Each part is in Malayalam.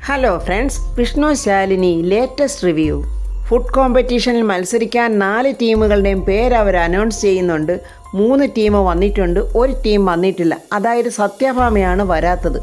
Hello friends, Vishnu Shalini latest review. Food കോമ്പറ്റീഷനിൽ മത്സരിക്കാൻ 4 ടീമുകളുടെയും പേര് അവർ അനൗൺസ് ചെയ്യുന്നുണ്ട്. 3 ടീം വന്നിട്ടുണ്ട്, ഒരു ടീം വന്നിട്ടില്ല. അതായത് സത്യഭാമയാണ് വരാത്തത്.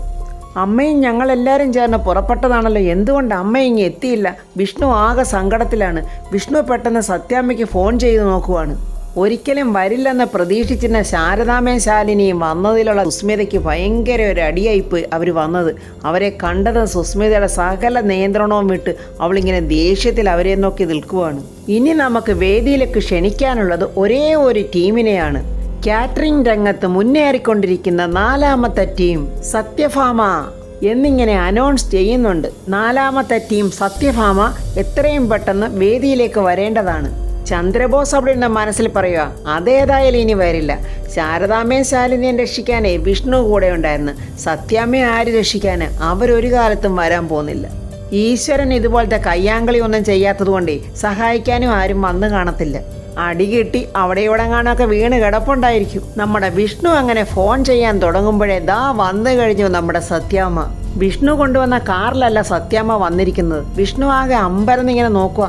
അമ്മയും ഞങ്ങളെല്ലാവരും ചേർന്ന് പുറപ്പെട്ടതാണല്ലോ, എന്തുകൊണ്ട് അമ്മ ഇങ്ങ് എത്തിയില്ല? വിഷ്ണു ആകെ സങ്കടത്തിലാണ്. വിഷ്ണു പെട്ടെന്ന് സത്യാമ്മയ്ക്ക് ഫോൺ ചെയ്ത് നോക്കുവാണ്. ഒരിക്കലും വരില്ലെന്ന് പ്രതീക്ഷിച്ചിരുന്ന ശാരദാമ്മയും ശാലിനിയും വന്നതിലുള്ള സുസ്മിതയ്ക്ക് ഭയങ്കര ഒരു അടിയായിപ്പോയി അവർ വന്നത്. അവരെ കണ്ടത് സുസ്മിതയുടെ സകല നിയന്ത്രണവും വിട്ട് അവളിങ്ങനെ ദേഷ്യത്തിൽ അവരെ നോക്കി നിൽക്കുവാണ്. ഇനി നമുക്ക് വേദിയിലേക്ക് ക്ഷണിക്കാനുള്ളത് ഒരേ ഒരു ടീമിനെയാണ്. കാറ്ററിംഗ് രംഗത്ത് മുന്നേറിക്കൊണ്ടിരിക്കുന്ന 4ാമത്തെ ടീം സത്യഭാമ എന്നിങ്ങനെ അനൗൺസ് ചെയ്യുന്നുണ്ട്. 4ാമത്തെ ടീം സത്യഭാമ എത്രയും പെട്ടെന്ന് വേദിയിലേക്ക് വരേണ്ടതാണ്. ചന്ദ്രബോസ് അവിടെ നിന്ന് മനസ്സിൽ പറയുക, അതേതായാലും ഇനി വരില്ല. ശാരദാമ്മയും ശാലിനിയും രക്ഷിക്കാനേ വിഷ്ണു കൂടെ ഉണ്ടായിരുന്നു. സത്യാമ്മയെ ആര് രക്ഷിക്കാൻ? അവരൊരു കാലത്തും വരാൻ പോകുന്നില്ല. ഈശ്വരൻ ഇതുപോലത്തെ കയ്യാങ്കളി ഒന്നും ചെയ്യാത്തത് കൊണ്ടേ സഹായിക്കാനും ആരും വന്നു കാണത്തില്ല. അടി കിട്ടി അവിടെ ഇവിടെങ്ങാനൊക്കെ വീണ് കിടപ്പുണ്ടായിരിക്കും. നമ്മുടെ വിഷ്ണു അങ്ങനെ ഫോൺ ചെയ്യാൻ തുടങ്ങുമ്പോഴേ ദാ വന്നു കഴിഞ്ഞു നമ്മുടെ സത്യാമ്മ. വിഷ്ണു കൊണ്ടുവന്ന കാറിലല്ല സത്യാമ്മ വന്നിരിക്കുന്നത്. വിഷ്ണു ആകെ അമ്പരന്നിങ്ങനെ നോക്കുക.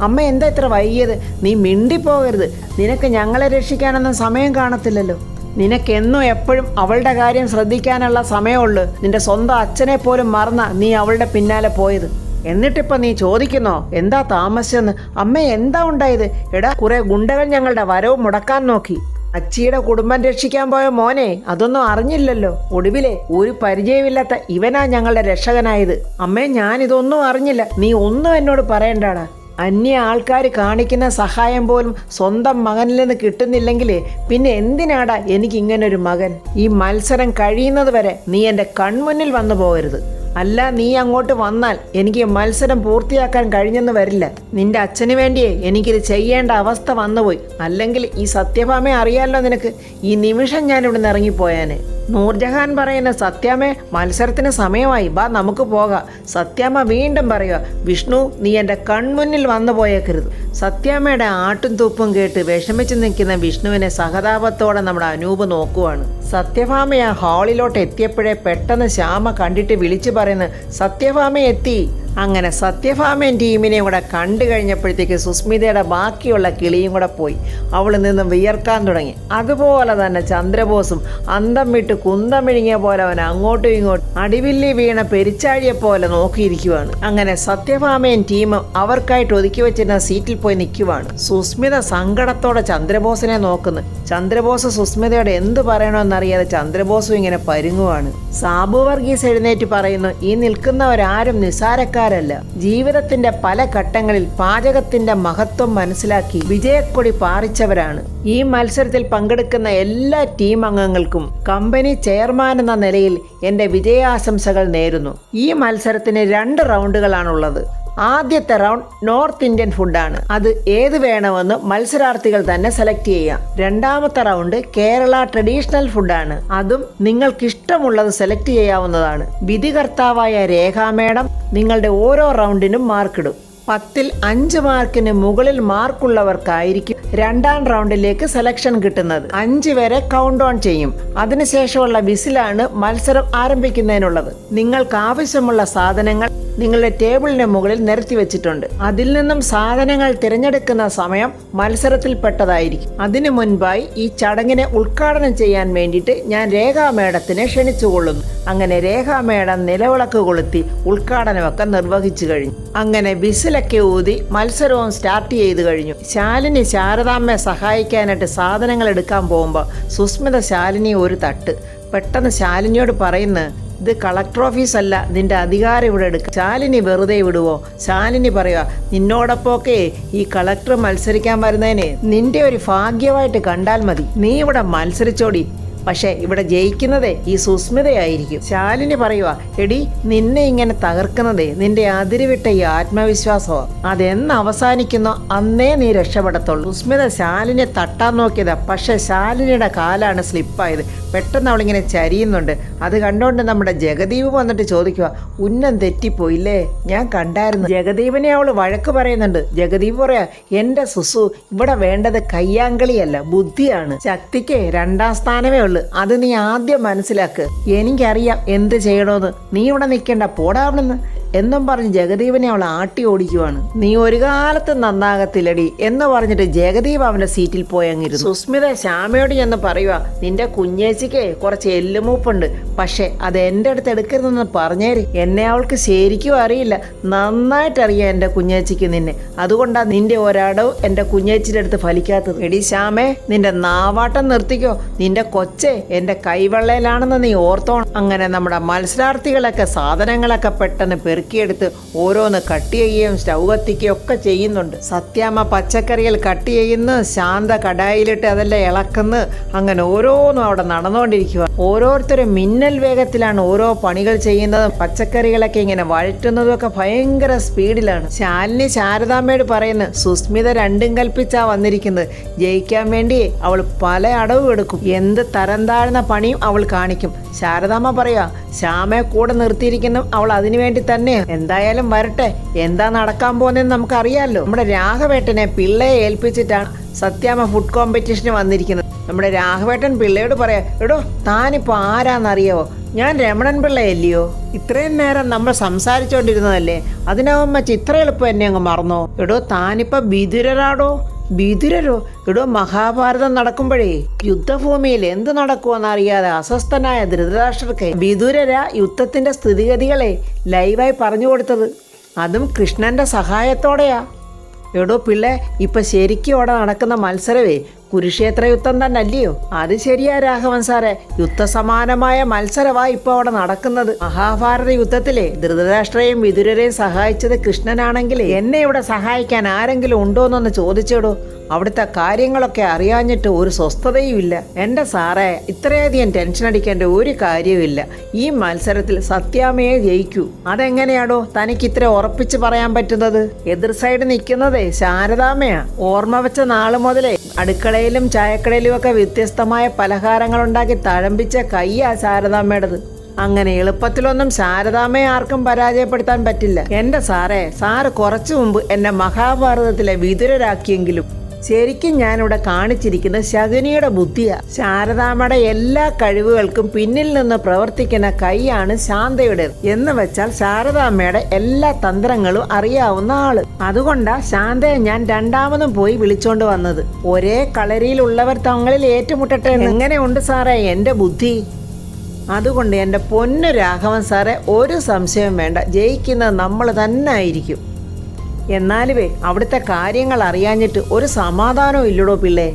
അമ്മ എന്താ ഇത്ര വൈകിയത്? നീ മിണ്ടിപ്പോകരുത്. നിനക്ക് ഞങ്ങളെ രക്ഷിക്കാനൊന്നും സമയം കാണത്തില്ലല്ലോ. നിനക്കെന്നും എപ്പോഴും അവളുടെ കാര്യം ശ്രദ്ധിക്കാനുള്ള സമയമുള്ളൂ. നിന്റെ സ്വന്തം അച്ഛനെ പോലും മറന്ന നീ അവളുടെ പിന്നാലെ പോയത്. എന്നിട്ടിപ്പോൾ നീ ചോദിക്കുന്നോ എന്താ താമസിച്ചെന്ന്? അമ്മ എന്താ ഉണ്ടായത്? എടാ, കുറെ ഗുണ്ടകൾ ഞങ്ങളുടെ വരവ് മുടക്കാൻ നോക്കി. അച്ചിയുടെ കുടുംബം രക്ഷിക്കാൻ പോയ മോനെ അതൊന്നും അറിഞ്ഞില്ലല്ലോ. ഒടുവിലെ ഒരു പരിചയമില്ലാത്ത ഇവനാ ഞങ്ങളുടെ രക്ഷകനായത്. അമ്മേ, ഞാനിതൊന്നും അറിഞ്ഞില്ല. നീ ഒന്നും എന്നോട് പറയണ്ടാടാ. അന്യ ആൾക്കാർ കാണിക്കുന്ന സഹായം പോലും സ്വന്തം മകനിൽ നിന്ന് കിട്ടുന്നില്ലെങ്കിൽ പിന്നെ എന്തിനാടാ എനിക്കിങ്ങനൊരു മകൻ? ഈ മത്സരം കഴിയുന്നത് വരെ നീ എൻ്റെ കൺമുന്നിൽ വന്നു പോകരുത്. അല്ല, നീ അങ്ങോട്ട് വന്നാൽ എനിക്ക് മത്സരം പൂർത്തിയാക്കാൻ കഴിഞ്ഞെന്ന് വരില്ല. നിന്റെ അച്ഛന് വേണ്ടിയേ എനിക്കിത് ചെയ്യേണ്ട അവസ്ഥ വന്നുപോയി. അല്ലെങ്കിൽ ഈ സത്യഭാമയെ അറിയാമല്ലോ നിനക്ക്. ഈ നിമിഷം ഞാനിവിടെ നിന്ന് ഇറങ്ങിപ്പോയാനെ. നൂർജഹാൻ പറയുന്ന സത്യാമ്മേ, മത്സരത്തിന് സമയമായി, ബാ നമുക്ക് പോകാം. സത്യാമ്മ വീണ്ടും പറയുക, വിഷ്ണു നീ എൻ്റെ കൺമുന്നിൽ വന്നു പോയേക്കരുത്. സത്യാമ്മയുടെ ആട്ടും തൂപ്പും കേട്ട് വിഷമിച്ച് നിൽക്കുന്ന വിഷ്ണുവിനെ സഹതാപത്തോടെ നമ്മുടെ അനൂപ് നോക്കുവാണ്. സത്യഭാമ ആ ഹാളിലോട്ട് എത്തിയപ്പോഴേ പെട്ടെന്ന് ശ്യാമ കണ്ടിട്ട് വിളിച്ചു പറയുന്നു, സത്യഭാമ എത്തി. അങ്ങനെ സത്യഭാമയും ടീമിനെയും കൂടെ കണ്ടു കഴിഞ്ഞപ്പോഴത്തേക്ക് സുസ്മിതയുടെ ബാക്കിയുള്ള കിളിയും കൂടെ പോയി. അവളിൽ നിന്നും വിയർക്കാൻ തുടങ്ങി. അതുപോലെ തന്നെ ചന്ദ്രബോസും അന്തം വിട്ട് കുന്തം വിഴുങ്ങിയ പോലെ അവൻ അങ്ങോട്ടും ഇങ്ങോട്ടും അടിവില്ലി വീണ പെരിച്ചാഴിയെ പോലെ നോക്കിയിരിക്കുവാണ്. അങ്ങനെ സത്യഭാമയും ടീമും അവർക്കായിട്ട് ഒതുക്കി വെച്ചിരുന്ന സീറ്റിൽ പോയി നിൽക്കുവാണ്. സുസ്മിത സങ്കടത്തോടെ ചന്ദ്രബോസിനെ നോക്കുന്നു. ചന്ദ്രബോസ് സുസ്മിതയോട് എന്ത് പറയണമെന്നറിയാതെ ചന്ദ്രബോസും ഇങ്ങനെ പരുങ്ങുവാണ്. സാബു വർഗീസ് എഴുന്നേറ്റ് പറയുന്നു, ഈ നിൽക്കുന്നവരാരും നിസാരക്കാരല്ല. ജീവിതത്തിന്റെ പല ഘട്ടങ്ങളിൽ പാചകത്തിന്റെ മഹത്വം മനസ്സിലാക്കി വിജയക്കൊടി പാറിച്ചവരാണ്. ഈ മത്സരത്തിൽ പങ്കെടുക്കുന്ന എല്ലാ ടീം അംഗങ്ങൾക്കും കമ്പനി ചെയർമാൻ എന്ന നിലയിൽ എൻ്റെ വിജയാശംസകൾ നേരുന്നു. ഈ മത്സരത്തിന് 2 റൗണ്ടുകളാണുള്ളത്. ആദ്യത്തെ റൗണ്ട് നോർത്ത് ഇന്ത്യൻ ഫുഡാണ്. അത് ഏത് വേണമെന്ന് മത്സരാർത്ഥികൾ തന്നെ സെലക്ട് ചെയ്യാം. 2ാമത്തെ റൗണ്ട് കേരള ട്രഡീഷണൽ ഫുഡാണ്. അതും നിങ്ങൾക്കിഷ്ടമുള്ളത് സെലക്ട് ചെയ്യാവുന്നതാണ്. വിധികർത്താവായ രേഖാ മേഡം നിങ്ങളുടെ ഓരോ റൗണ്ടിനും മാർക്കിടും. 10ൽ 5 മാർക്കിന് മുകളിൽ മാർക്കുള്ളവർക്കായിരിക്കും 2ാം റൗണ്ടിലേക്ക് സെലക്ഷൻ കിട്ടുന്നത്. 5 വരെ കൗണ്ട് ഓൺ ചെയ്യും. അതിനുശേഷമുള്ള വിസിലാണ് മത്സരം ആരംഭിക്കുന്നതിനുള്ളത്. നിങ്ങൾക്ക് ആവശ്യമുള്ള സാധനങ്ങൾ നിങ്ങളുടെ ടേബിളിന് മുകളിൽ നിരത്തി വെച്ചിട്ടുണ്ട്. അതിൽ നിന്നും സാധനങ്ങൾ തിരഞ്ഞെടുക്കുന്ന സമയം മത്സരത്തിൽപ്പെട്ടതായിരിക്കും. അതിനു മുൻപായി ഈ ചടങ്ങിനെ ഉദ്ഘാടനം ചെയ്യാൻ വേണ്ടിയിട്ട് ഞാൻ രേഖാ മേഡത്തിനെ ക്ഷണിച്ചുകൊള്ളുന്നു. അങ്ങനെ രേഖാ മേഡം നിലവിളക്ക് കൊളുത്തി ഉദ്ഘാടനമൊക്കെ നിർവഹിച്ചു കഴിഞ്ഞു. അങ്ങനെ വിസിലൊക്കെ ഊതി മത്സരവും സ്റ്റാർട്ട് ചെയ്തു കഴിഞ്ഞു. ശാലിനി ശാരദാമ്മയെ സഹായിക്കാനായിട്ട് സാധനങ്ങൾ എടുക്കാൻ പോകുമ്പോൾ സുസ്മിത ശാലിനി ഒരു തട്ട്. പെട്ടെന്ന് ശാലിനിയോട് പറയുന്നു, ഇത് കളക്ടർ ഓഫീസ് അല്ല, നിന്റെ അധികാരം ഇവിടെ എടുക്കുക. ശാലിനി വെറുതെ വിടുവോ? ശാലിനി പറയുക, നിന്നോടൊപ്പമൊക്കെ ഈ കളക്ടർ മത്സരിക്കാൻ വരുന്നതിന് നിന്റെ ഒരു ഭാഗ്യമായിട്ട് കണ്ടാൽ മതി. നീ ഇവിടെ മത്സരിച്ചോടി. പക്ഷേ ഇവിടെ ജയിക്കുന്നതേ ഈ സുസ്മിതയായിരിക്കും. ശാലിനി പറയുക, എടി നിന്നെ ഇങ്ങനെ തകർക്കുന്നതേ നിന്റെ അതിരുവിട്ട ഈ ആത്മവിശ്വാസമാണ്. അതെന്ന് അവസാനിക്കുന്നോ അന്നേ നീ രക്ഷപ്പെടത്തുള്ളൂ. സുസ്മിത ശാലിനെ തട്ടാൻ നോക്കിയതാ, പക്ഷെ ശാലിനിയുടെ കാലാണ് സ്ലിപ്പായത്. പെട്ടെന്ന് അവളിങ്ങനെ ചരിയുന്നുണ്ട്. അത് കണ്ടുകൊണ്ട് നമ്മുടെ ജഗദീപ് വന്നിട്ട് ചോദിക്കുക, ഉന്നം തെറ്റിപ്പോയില്ലേ? ഞാൻ കണ്ടായിരുന്നു. ജഗദീപിനെ അവൾ വഴക്ക് പറയുന്നുണ്ട്. ജഗദീപ് പറയാ, എൻ്റെ സുസു, ഇവിടെ വേണ്ടത് കയ്യാങ്കളിയല്ല, ബുദ്ധിയാണ്. ശക്തിക്ക് 2ാം സ്ഥാനമേ ഉള്ളൂ. ഉള്ളു. അത് നീ ആദ്യം മനസ്സിലാക്ക്. എനിക്കറിയാം എന്ത് ചെയ്യണോന്ന്. നീ ഇവിടെ നിൽക്കണ്ട, പോടാവണെന്ന് എന്നും പറഞ്ഞ് ജഗദീപനെ അവൾ ആട്ടി ഓടിക്കുവാണ്. നീ ഒരു കാലത്ത് നന്നാകത്തില്ലടി എന്ന് പറഞ്ഞിട്ട് ജഗദീപ് അവന്റെ സീറ്റിൽ പോയി അങ്ങിരുന്നു. സുസ്മിത ശ്യാമയോട് ചെന്ന് പറയുക, നിന്റെ കുഞ്ഞേച്ചിക്ക് കുറച്ച് എല്ലുമൂപ്പുണ്ട്, പക്ഷെ അത് എൻ്റെ അടുത്ത് എടുക്കരുതെന്ന് പറഞ്ഞേര്. എന്നെ അവൾക്ക് ശരിക്കും അറിയില്ല, നന്നായിട്ടറിയാം എൻ്റെ കുഞ്ഞേച്ചിക്ക് നിന്നെ. അതുകൊണ്ടാണ് നിന്റെ ഒരടവ് എൻ്റെ കുഞ്ഞേച്ചിയുടെ അടുത്ത് ഫലിക്കാത്തത്. എടി ശ്യാമേ, നിന്റെ നാവാട്ടം നിർത്തിക്കോ. നിന്റെ കൊച്ചെ എൻ്റെ കൈവെള്ളയിലാണെന്ന് നീ ഓർത്തോണം. അങ്ങനെ നമ്മുടെ മത്സരാർത്ഥികളൊക്കെ സാധനങ്ങളൊക്കെ പെട്ടെന്ന് പെറുക്കിയെടുത്ത് ഓരോന്ന് കട്ട് ചെയ്യുകയും സ്റ്റൗ കത്തിക്കുകയും ഒക്കെ ചെയ്യുന്നുണ്ട്. സത്യാമ്മ പച്ചക്കറികൾ കട്ട് ചെയ്യുന്നു, ശാന്ത കടായിലിട്ട് അതെല്ലാം ഇളക്കുന്നു. അങ്ങനെ ഓരോന്നും അവിടെ നടന്നുകൊണ്ടിരിക്കുക. ഓരോരുത്തരും മിന്നൽ വേഗത്തിലാണ് ഓരോ പണികൾ ചെയ്യുന്നതും പച്ചക്കറികളൊക്കെ ഇങ്ങനെ വഴറ്റുന്നതും ഒക്കെ ഭയങ്കര സ്പീഡിലാണ്. ശാലിനി ശാരദാമ്മയോട് പറയുന്നു, സുസ്മിത രണ്ടും കൽപ്പിച്ചാ വന്നിരിക്കുന്നത്. ജയിക്കാൻ വേണ്ടി അവൾ പല അടവും എടുക്കും, എന്ത് തരം താഴ്ന്ന പണിയും അവൾ കാണിക്കും. ശാരദാമ്മ പറയാ, ശ്യാമയെ കൂടെ നിർത്തിയിരിക്കുന്നു അവൾ അതിനു വേണ്ടി തന്നെ. എന്തായാലും വരട്ടെ, എന്താ നടക്കാൻ പോകുന്നതെന്ന് നമുക്കറിയാമല്ലോ. നമ്മുടെ രാഘവേട്ടനെ പിള്ളയെ ഏൽപ്പിച്ചിട്ടാണ് സത്യാമ്മ ഫുഡ് കോമ്പറ്റീഷന് വന്നിരിക്കുന്നത്. നമ്മുടെ രാഘവേട്ടൻ പിള്ളയോട് പറയാ, എടോ താനിപ്പോ ആരാന്നറിയാവോ? ഞാൻ രമണൻ പിള്ളയല്ലയോ? ഇത്രയും നേരം നമ്മൾ സംസാരിച്ചോണ്ടിരുന്നതല്ലേ, അതിനകം വെച്ച് ഇത്ര എളുപ്പം എന്നെ അങ്ങ് മറന്നോ? എടോ താനിപ്പോ വിതുരരാടോ? വിതുരരോ? എടോ മഹാഭാരതം നടക്കുമ്പോഴേ യുദ്ധഭൂമിയിൽ എന്ത് നടക്കുമെന്നറിയാതെ അസ്വസ്ഥനായ ധൃതരാഷ്ട്രർക്ക് വിതുരര യുദ്ധത്തിന്റെ സ്ഥിതിഗതികളെ ലൈവായി പറഞ്ഞു കൊടുത്തത്, അതും കൃഷ്ണന്റെ സഹായത്തോടെയാ. എടോ പിള്ളേ, ഇപ്പൊ ശരിക്കും അവിടെ നടക്കുന്ന മത്സരവേ കുരുക്ഷേത്ര യുദ്ധം തന്നെ അല്ലയോ? അത് ശരിയാ രാഘവൻ സാറെ, യുദ്ധസമാനമായ മത്സരവാ ഇപ്പൊ അവിടെ നടക്കുന്നത്. മഹാഭാരത യുദ്ധത്തിലെ ധൃതരാഷ്ട്രയും വിതുരരെയും സഹായിച്ചത് കൃഷ്ണനാണെങ്കിൽ എന്നെ ഇവിടെ സഹായിക്കാൻ ആരെങ്കിലും ഉണ്ടോന്നൊന്ന് ചോദിച്ചോടോ. അവിടുത്തെ കാര്യങ്ങളൊക്കെ അറിയാഞ്ഞിട്ട് ഒരു സ്വസ്ഥതയും ഇല്ല. എൻ്റെ സാറേ, ഇത്രയധികം ടെൻഷൻ അടിക്കേണ്ട ഒരു കാര്യവുമില്ല. ഈ മത്സരത്തിൽ സത്യാമ്മയെ ജയിക്കൂ. അതെങ്ങനെയാടോ തനിക്ക് ഇത്ര ഉറപ്പിച്ച് പറയാൻ പറ്റുന്നത്? എതിർ സൈഡ് നിൽക്കുന്നതേ ശാരദാമ്മയാ. ഓർമ്മ വെച്ച നാള് മുതലേ അടുക്കളയിലും ചായക്കടയിലും ഒക്കെ വ്യത്യസ്തമായ പലഹാരങ്ങൾ ഉണ്ടാക്കി തഴമ്പിച്ച കയ്യാ ശാരദാമ്മയുടേത്. അങ്ങനെ എളുപ്പത്തിലൊന്നും ശാരദാമ്മയെ ആർക്കും പരാജയപ്പെടുത്താൻ പറ്റില്ല. എൻ്റെ സാറേ, സാറ് കുറച്ചു മുമ്പ് എന്നെ മഹാഭാരതത്തിലെ വിതുരരാക്കിയെങ്കിലും ശരിക്കും ഞാനിവിടെ കാണിച്ചിരിക്കുന്നത് ശകുനിയുടെ ബുദ്ധിയാ. ശാരദാമ്മയുടെ എല്ലാ കഴിവുകൾക്കും പിന്നിൽ നിന്ന് പ്രവർത്തിക്കുന്ന കൈയാണ് ശാന്തയുടെ എന്ന് വെച്ചാൽ ശാരദാമ്മയുടെ എല്ലാ തന്ത്രങ്ങളും അറിയാവുന്ന ആള്. അതുകൊണ്ടാ ശാന്തയെ ഞാൻ രണ്ടാമതും പോയി വിളിച്ചോണ്ട് വന്നത്. ഒരേ കളരിയിലുള്ളവർ തങ്ങളിൽ ഏറ്റുമുട്ടട്ടെ. എങ്ങനെയുണ്ട് സാറേ എൻ്റെ ബുദ്ധി? അതുകൊണ്ട് എൻ്റെ പൊന്നു രാഘവൻ സാറേ, ഒരു സംശയം വേണ്ട, ജയിക്കുന്നത് നമ്മൾ തന്നെ ആയിരിക്കും. എന്നാലുവേ അവിടുത്തെ കാര്യങ്ങൾ അറിയാഞ്ഞിട്ട് ഒരു സമാധാനവും ഇല്ലടോ പിള്ളേ.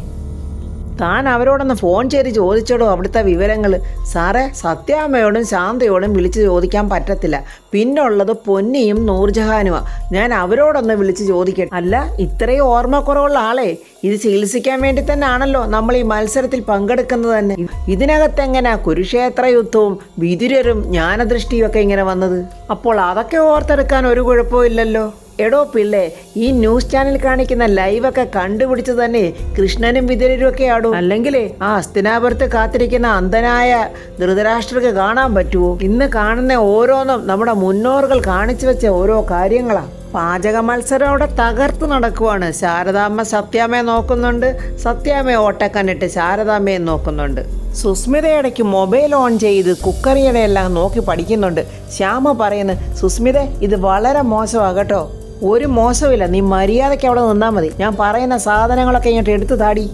താൻ അവരോടൊന്ന് ഫോൺ ചെയ്ത് ചോദിച്ചോടോ അവിടുത്തെ വിവരങ്ങൾ. സാറേ, സത്യാമ്മയോടും ശാന്തയോടും വിളിച്ച് ചോദിക്കാൻ പറ്റത്തില്ല. പിന്നുള്ളത് പൊന്നിയും നൂർജഹാനുമാ. ഞാൻ അവരോടൊന്ന് വിളിച്ച് ചോദിക്കട്ടെ. അല്ല, ഇത്രയും ഓർമ്മക്കുറവുള്ള ആളെ ഇത് ചികിത്സിക്കാൻ വേണ്ടി തന്നെ ആണല്ലോ നമ്മൾ ഈ മത്സരത്തിൽ പങ്കെടുക്കുന്നത് തന്നെ. ഇതിനകത്തെങ്ങനെയാ കുരുക്ഷേത്ര യുദ്ധവും വിതുരരും ജ്ഞാനദൃഷ്ടിയും ഒക്കെ ഇങ്ങനെ വന്നത്? അപ്പോൾ അതൊക്കെ ഓർത്തെടുക്കാൻ ഒരു കുഴപ്പവും ഇല്ലല്ലോ. എടോ പിള്ളേ, ഈ ന്യൂസ് ചാനൽ കാണിക്കുന്ന ലൈവൊക്കെ കണ്ടുപിടിച്ച് തന്നെ കൃഷ്ണനും വിതുരരും ഒക്കെ ആടും. അല്ലെങ്കിൽ ആ ഹസ്തിനാപുരത്ത് കാത്തിരിക്കുന്ന അന്ധനായ ധൃതരാഷ്ട്രക്ക് കാണാൻ പറ്റുമോ? ഇന്ന് കാണുന്ന ഓരോന്നും നമ്മുടെ മുന്നോറുകൾ കാണിച്ചു വെച്ച ഓരോ കാര്യങ്ങളാ. പാചക മത്സരം അവിടെ തകർത്ത് നടക്കുവാണ്. ശാരദാമ്മ സത്യാമ്മയെ നോക്കുന്നുണ്ട്, സത്യാമ്മയെ ഓട്ടക്കണ്ണിട്ട് ശാരദാമ്മയെ നോക്കുന്നുണ്ട്. സുസ്മിത ഇടയ്ക്ക് മൊബൈൽ ഓൺ ചെയ്ത് കുക്കറിയുടെ എല്ലാം നോക്കി പഠിക്കുന്നുണ്ട്. ശ്യാമ പറയുന്നു, സുസ്മിത ഇത് വളരെ മോശമാകട്ടോ. ഒരു മോശമില്ല, നീ മര്യാദയ്ക്ക് അവിടെ നിന്നാൽ മതി. ഞാൻ പറയുന്ന സാധനങ്ങളൊക്കെ ഇങ്ങോട്ട് എടുത്തു താടി.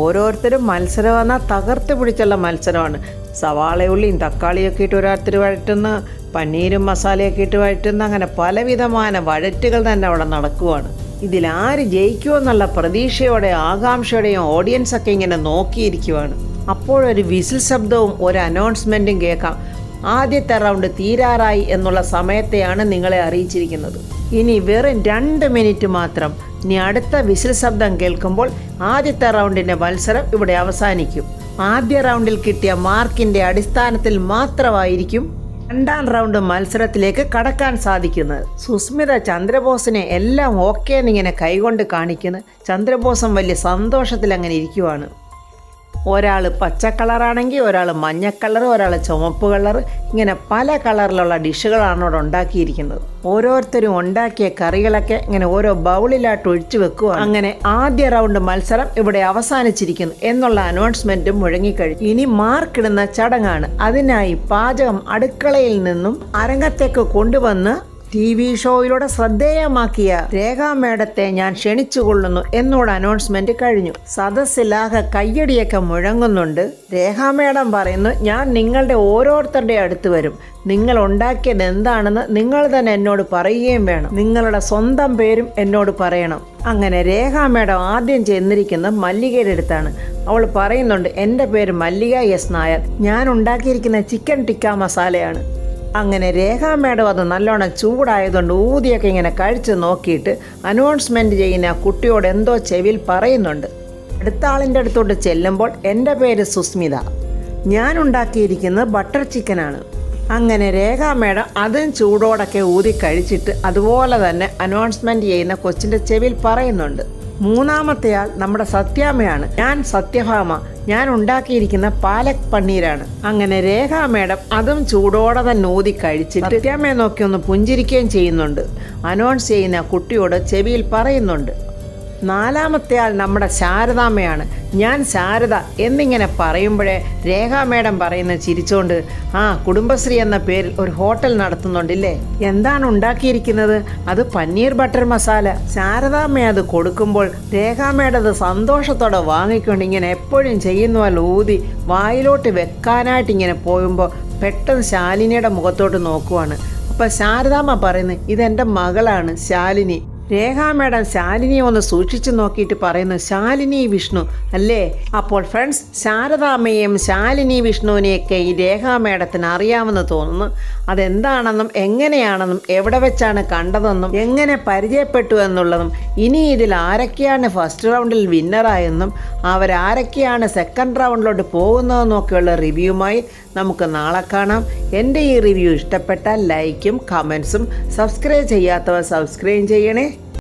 ഓരോരുത്തരും മത്സരം വന്നാൽ തകർത്ത് പിടിച്ചുള്ള മത്സരമാണ്. സവാളയുള്ളിയും തക്കാളിയൊക്കെ ഇട്ട് ഓരോരുത്തർ വഴറ്റുന്ന, പനീരും മസാലയൊക്കെ ഇട്ട് വഴറ്റുന്ന, അങ്ങനെ പലവിധമായ വഴറ്റുകൾ തന്നെ അവിടെ നടക്കുവാണ്. ഇതിലാര് ജയിക്കുമെന്നുള്ള പ്രതീക്ഷയോടെ ആകാംക്ഷയോടെയും ഓഡിയൻസൊക്കെ ഇങ്ങനെ നോക്കിയിരിക്കുവാണ്. അപ്പോഴൊരു വിസിൽ ശബ്ദവും ഒരു അനൗൺസ്മെൻറ്റും കേൾക്കാം. ആദ്യത്തെ റൗണ്ട് തീരാറായി എന്നുള്ള സമയത്തെയാണ് നിങ്ങളെ അറിയിച്ചിരിക്കുന്നത്. ഇനി വെറും 2 മിനിറ്റ് മാത്രം. ഇനി അടുത്ത വിസിൽ ശബ്ദം കേൾക്കുമ്പോൾ ആദ്യത്തെ റൗണ്ടിൻ്റെ മത്സരം ഇവിടെ അവസാനിക്കും. ആദ്യ റൗണ്ടിൽ കിട്ടിയ മാർക്കിൻ്റെ അടിസ്ഥാനത്തിൽ മാത്രമായിരിക്കും രണ്ടാം റൗണ്ട് മത്സരത്തിലേക്ക് കടക്കാൻ സാധിക്കുന്നത്. സുസ്മിത ചന്ദ്രബോസിനെ എല്ലാം ഓക്കെ എന്നിങ്ങനെ കൈകൊണ്ട് കാണിക്കുന്നു. ചന്ദ്രബോസും വലിയ സന്തോഷത്തിൽ അങ്ങനെ ഇരിക്കുവാണ്. ഒരാൾ പച്ച കളറാണെങ്കിൽ ഒരാൾ മഞ്ഞ കളർ, ഒരാൾ ചുവപ്പ് കളർ, ഇങ്ങനെ പല കളറിലുള്ള ഡിഷുകളാണ് ഇവിടെ ഉണ്ടാക്കിയിരിക്കുന്നത്. ഓരോരുത്തരും ഉണ്ടാക്കിയ കറികളൊക്കെ ഇങ്ങനെ ഓരോ ബൗളിലായിട്ട് ഒഴിച്ചു വെക്കുക. അങ്ങനെ ആദ്യ റൗണ്ട് മത്സരം ഇവിടെ അവസാനിച്ചിരിക്കുന്നു എന്നുള്ള അനൗൺസ്മെന്റും മുഴങ്ങിക്കഴിഞ്ഞു. ഇനി മാർക്കിടുന്ന ചടങ്ങാണ്. അതിനായി പാചകം അടുക്കളയിൽ നിന്നും അരങ്ങത്തേക്ക് കൊണ്ടുവന്ന് TV ഷോയിലൂടെ ശ്രദ്ധേയമാക്കിയ രേഖാ മേഡത്തെ ഞാൻ ക്ഷണിച്ചുകൊള്ളുന്നു എന്നോട് അനൗൺസ്മെന്റ് കഴിഞ്ഞു. സദസ്സിലാകെ കയ്യടിയൊക്കെ മുഴങ്ങുന്നുണ്ട്. രേഖാ മേഡം പറയുന്നു, ഞാൻ നിങ്ങളുടെ ഓരോരുത്തരുടെ അടുത്ത് വരും. നിങ്ങൾ ഉണ്ടാക്കിയത് എന്താണെന്ന് നിങ്ങൾ തന്നെ എന്നോട് പറയുകയും വേണം. നിങ്ങളുടെ സ്വന്തം പേരും എന്നോട് പറയണം. അങ്ങനെ രേഖാ മേഡം ആദ്യം ചെന്നിരിക്കുന്നത് മല്ലികയുടെ അടുത്താണ്. അവൾ പറയുന്നുണ്ട്, എൻ്റെ പേര് മല്ലിക എസ് നായർ. ഞാൻ ഉണ്ടാക്കിയിരിക്കുന്ന ചിക്കൻ ടിക്ക മസാലയാണ്. അങ്ങനെ രേഖാ മേഡം അത് നല്ലോണം ചൂടായതുകൊണ്ട് ഊതിയൊക്കെ ഇങ്ങനെ കഴിച്ച് നോക്കിയിട്ട് അനൗൺസ്മെൻറ്റ് ചെയ്യുന്ന കുട്ടിയോട് എന്തോ ചെവിയിൽ പറയുന്നുണ്ട്. അടുത്ത ആളിൻ്റെ അടുത്തോട്ട് ചെല്ലുമ്പോൾ, എൻ്റെ പേര് സുസ്മിത, ഞാൻ ഉണ്ടാക്കിയിരിക്കുന്നത് ബട്ടർ ചിക്കനാണ്. അങ്ങനെ രേഖാ മേഡം അതും ചൂടോടൊക്കെ ഊതി കഴിച്ചിട്ട് അതുപോലെ തന്നെ അനൗൺസ്മെൻറ്റ് ചെയ്യുന്ന കൊച്ചിൻ്റെ ചെവിയിൽ പറയുന്നുണ്ട്. മൂന്നാമത്തെ ആൾ നമ്മുടെ സത്യാമ്മയാണ്. ഞാൻ സത്യഭാമ, ഞാൻ ഉണ്ടാക്കിയിരിക്കുന്ന പാലക് പന്നീരാണ്. അങ്ങനെ രേഖാ മേഡം അതും ചൂടോടെ തന്നെ ഊതി കഴിച്ചിട്ട് സത്യാമ്മയെ നോക്കി ഒന്ന് പുഞ്ചിരിക്കുകയും ചെയ്യുന്നുണ്ട്. അനൗൺസ് ചെയ്യുന്ന കുട്ടിയോട് ചെവിയിൽ പറയുന്നുണ്ട്. നാലാമത്തെ ആൾ നമ്മുടെ ശാരദാമ്മയാണ്. ഞാൻ ശാരദ എന്നിങ്ങനെ പറയുമ്പോഴേ രേഖാ മേഡം പറയുന്നത് ചിരിച്ചോണ്ട്, കുടുംബശ്രീ എന്ന പേരിൽ ഒരു ഹോട്ടൽ നടത്തുന്നുണ്ടില്ലേ? എന്താണ് ഉണ്ടാക്കിയിരിക്കുന്നത്? അത് പനീർ ബട്ടർ മസാല. ശാരദാമ്മ അത് കൊടുക്കുമ്പോൾ രേഖാ മേഡം അത് സന്തോഷത്തോടെ വാങ്ങിക്കൊണ്ട് ഇങ്ങനെ എപ്പോഴും ചെയ്യുന്ന പോലെ ഊതി വായിലോട്ട് വെക്കാനായിട്ട് ഇങ്ങനെ പോകുമ്പോൾ പെട്ടെന്ന് ശാലിനിയുടെ മുഖത്തോട്ട് നോക്കുവാണ്. അപ്പോൾ ശാരദാമ്മ പറയുന്നത്, ഇതെൻ്റെ മകളാണ് ശാലിനി. രേഖാ മേഡം ശാലിനിയെ ഒന്ന് സൂക്ഷിച്ചു നോക്കിയിട്ട് പറയുന്നു, ശാലിനി വിഷ്ണു അല്ലേ? അപ്പോൾ ഫ്രണ്ട്സ്, ശാരദാമ്മയും ശാലിനി വിഷ്ണുവിനെയൊക്കെ ഈ രേഖാ മേഡത്തിന് അറിയാമെന്ന് തോന്നുന്നു. അതെന്താണെന്നും എങ്ങനെയാണെന്നും എവിടെ വെച്ചാണ് കണ്ടതെന്നും എങ്ങനെ പരിചയപ്പെട്ടു എന്നുള്ളതും ഇനി ഇതിൽ ആരൊക്കെയാണ് ഫസ്റ്റ് റൗണ്ടിൽ വിന്നറായെന്നും അവരാരൊക്കെയാണ് സെക്കൻഡ് റൗണ്ടിലോട്ട് പോകുന്നതെന്നൊക്കെയുള്ള റിവ്യൂമായി നമുക്ക് നാളെ കാണാം. എൻ്റെ ഈ റിവ്യൂ ഇഷ്ടപ്പെട്ടാൽ ലൈക്കും കമൻസും, സബ്സ്ക്രൈബ് ചെയ്യാത്തവർ സബ്സ്ക്രൈബ് ചെയ്യണേ.